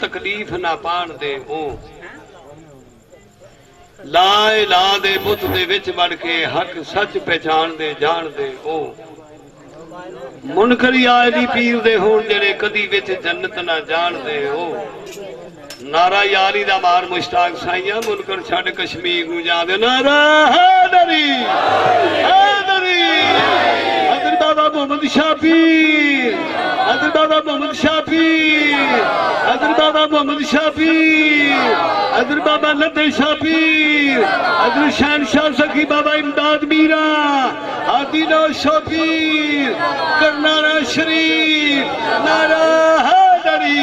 तकलीफ ना पाण दे ओ लाए ला दे बुत दे विच वड़ के हक सच पहचान दे जान दे ओ मुनकरी आए दी पीर दे होण जेड़े कदी विच जन्नत ना जान दे ओ नारा यारी दा मार मुश्ताक साइया मुनकर छड़ कश्मीर नू जा दे नारा हैदरी हैदरी हजरत बाबा मोहम्मद शाह पीर हजरत बाबा मोहम्मद शाह पीर हजरत बाबा मोहम्मद शाह पीर हजरत बाबा लद्दे शाह पीर हजरत शहनशाह सखी बाबा इमदाद मीरा हादी नौश शाह पीर करनारा शरीफ नारा हैदरी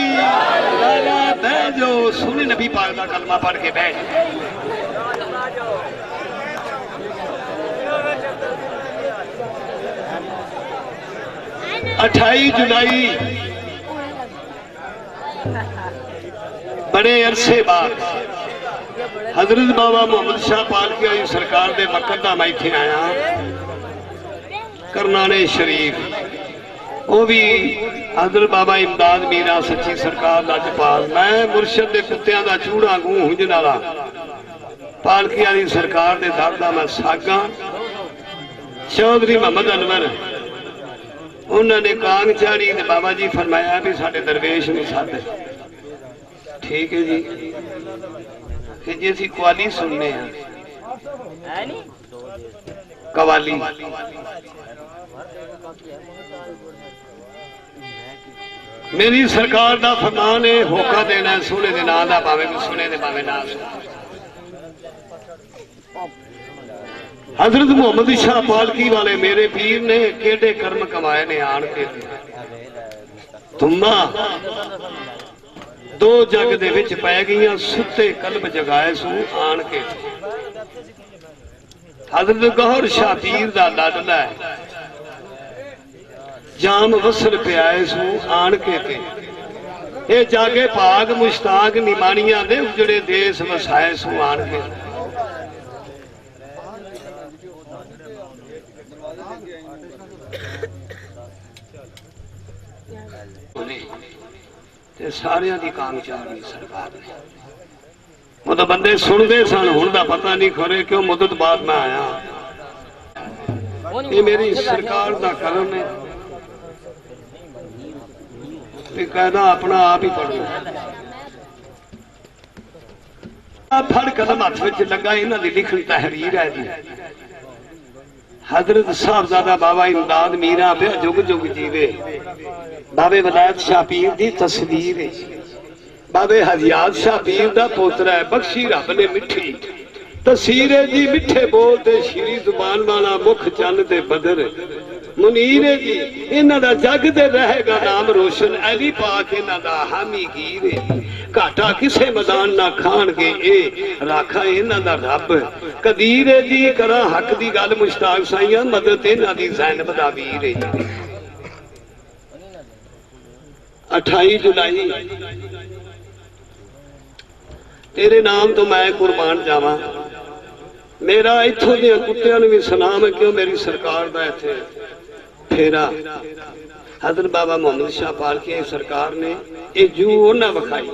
नारा जो सुने नबी पाक का कलमा पढ़ के बैठ 28 जुलाई बड़े अरसे बाद हजरत बाबा मोहम्मद शाह पालकिया सरकार के मकदा मैं इत्थे आया करनाने शरीफ वो भी हजरत बाबा इमदाद मीरा सच्ची सरकार का जपाल मैं मुर्शद के कुत्तियां का चूड़ा गूं हुंजण वाला पालकिया की सरकार के दर का मैं सागा चौधरी मोहम्मद अनवर उन्होंने कांग चाड़ी बाबा जी फरमाया भी साडे दरवेश नहीं साधे ठीक है जी कि जी असीं कवाली सुनने हैं कवाली मेरी सरकार का फरमान है होका देना सोने के नाम का भावे सुने दे भावे ना हजरत मोहम्मद शाह पालकी वाले मेरे पीर ने केडे कर्म कमाए ने आन के तुम्मा दो जग दे विच पै गईयां सुते कल्ब जगाए सू आन के हजरत गौहर शाह पीर दा लाडला है जाम वसल प्याए सू आन के ते ये जागे भाग मुश्ताक निमानिया दे उजड़े देश वसाए सू आन के सारिया की काम चाली सरकार ने वो तो बंदे सुनते सन हुण दा पता नहीं खरे क्यों मुदत बाद में आया ये मेरी सरकार का कर्म है कहना अपना आप ही पढ़ो फड़ कदम हथ विच लगा इन्हां दी लिखी तहरीर है जी हजरत साहबजादा बाबा इमदाद मीरा पे जुग जुग जीवे बाबे वलायत शाह पीर दी तस्वीर है बाबे हजियात शाह पीर दा पोतरा है बख्शी रब ने मिठी तस्वीर है जी मिठे बोलते श्री जुबान वाला मुख चंद ते बदर मुनीर है जी इन्हां दा जग ते रहेगा नाम रोशन अली पाक इन्हां दा हामी गिर है घाटा किसे मैदान ना खान के ए राखा इन्हां दा रब कदीर है जी करा हक दी गल मुश्ताक साइयां मदद इन्हां दी ज़ैनब दा वीर है 28 जुलाई तेरे नाम तो मैं कुर्बान जावा मेरा इत्थों दे कुत्तियां नूं भी सलाम है क्यों मेरी सरकार दा इत्थे फेरा हजरत बाबा मोहम्मद शाह पालकी सरकार ने ये जू उन्हें विखाई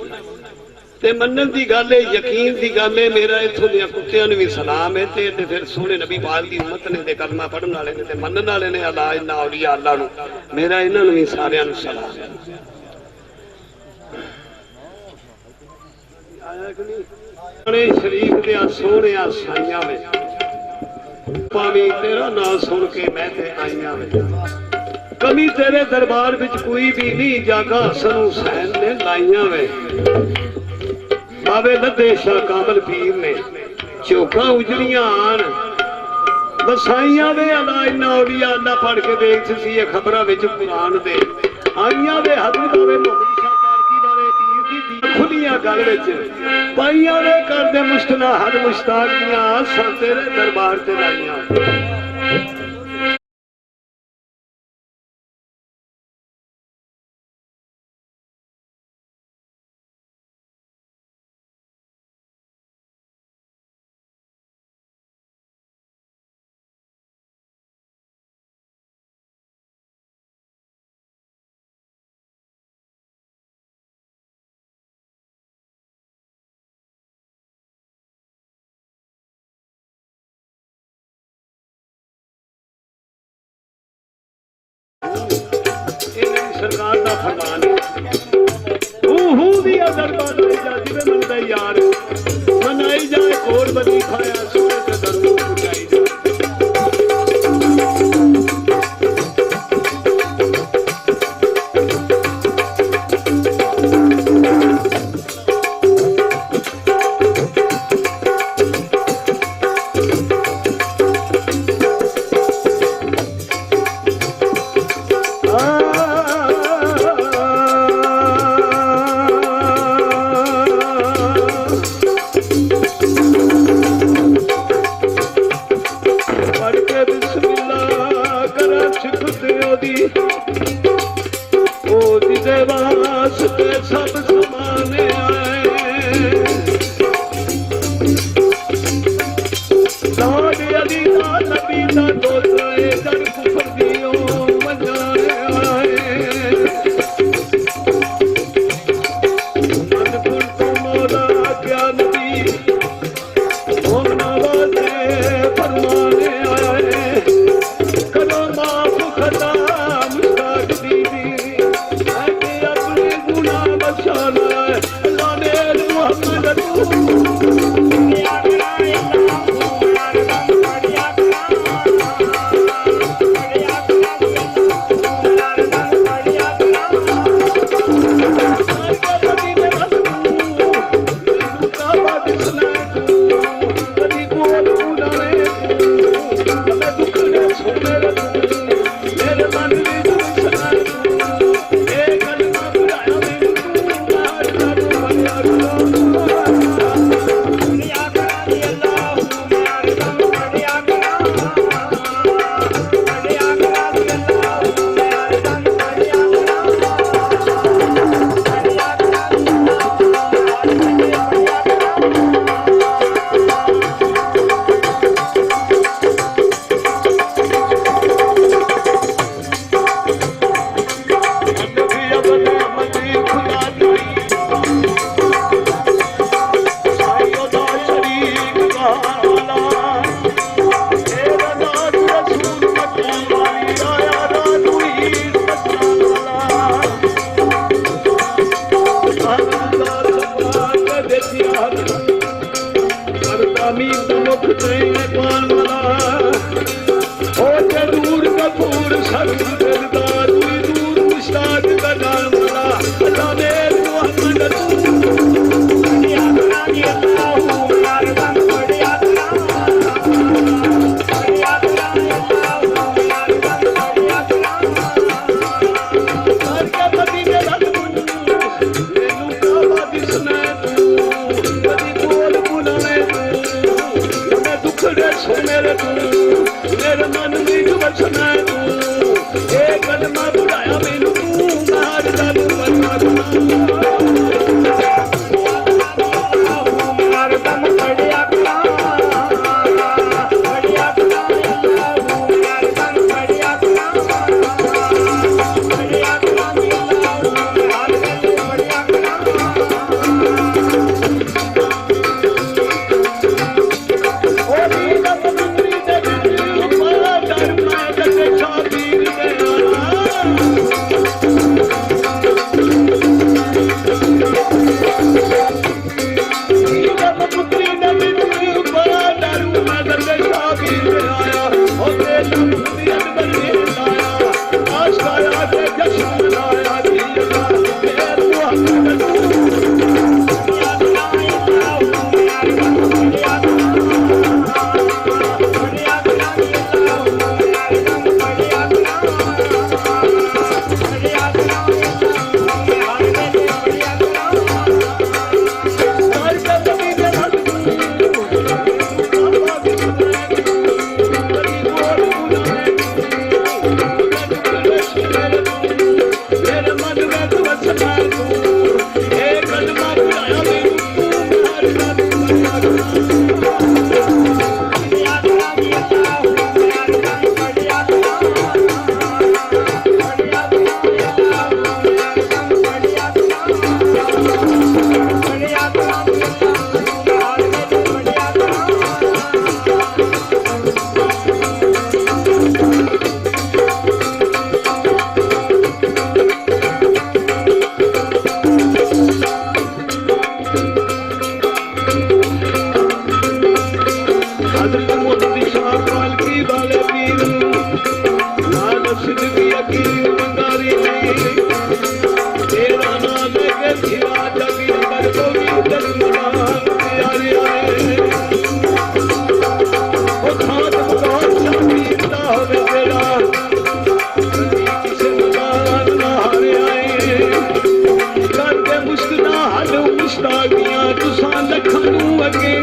ते मनन की गल है यकीन की गल है मेरा इत्थों दे कुत्तियां नूं भी सलाम है ते फिर सोहने नबी पाक की उम्मत ने ते कलमा पढ़न वाले ने ते मनन वाले ने अल्लाह इन्ना औलिया अल्लाह नूं मेरा इन्हां नूं भी सारियां नूं सलाम है आया कि नहीं शरीफ दे सोहणे साइयां में पावी तेरा नाम सुन के मैं ते आईयां में कमी तेरे दरबार विच कोई भी नहीं जागा हसन हुसैन ने लाइया वे बाबे लद्दे शाह कामल पीर ने चौखा उजड़ियां आन बसाइया वे अल्लाह इन्ना औलिया अल्लाह पढ़ के देख सी खबरां विच कुरान दे आईयां वे हजरत बाबे मोहम्मद शाह पालकी वाले पीर दी खुलियां गल विच पाइयां वे करदे मुश्तला हर मुश्ताक दियां आसां तेरे दरबार ते लाइयां। सरकार का फरमान दरबार जिवे मनता यार मनाई जाए कोर बदी खाया सुने ते दरूद पुजाई जाए सब समाने आए लाड अली दा नबी दा दोसरे जन कुफर दियो मजाने आए मन कुल तो मौला क्या नबी हम नवाजे फरमाने आए करो माफ खता मुस्ताक दीदी ਮੁਸ਼ਤਾਕ ਦੀਆਂ ਤੁਸਾਂ ਲੱਖਾਂ ਨੂੰ ਅੱਗੇ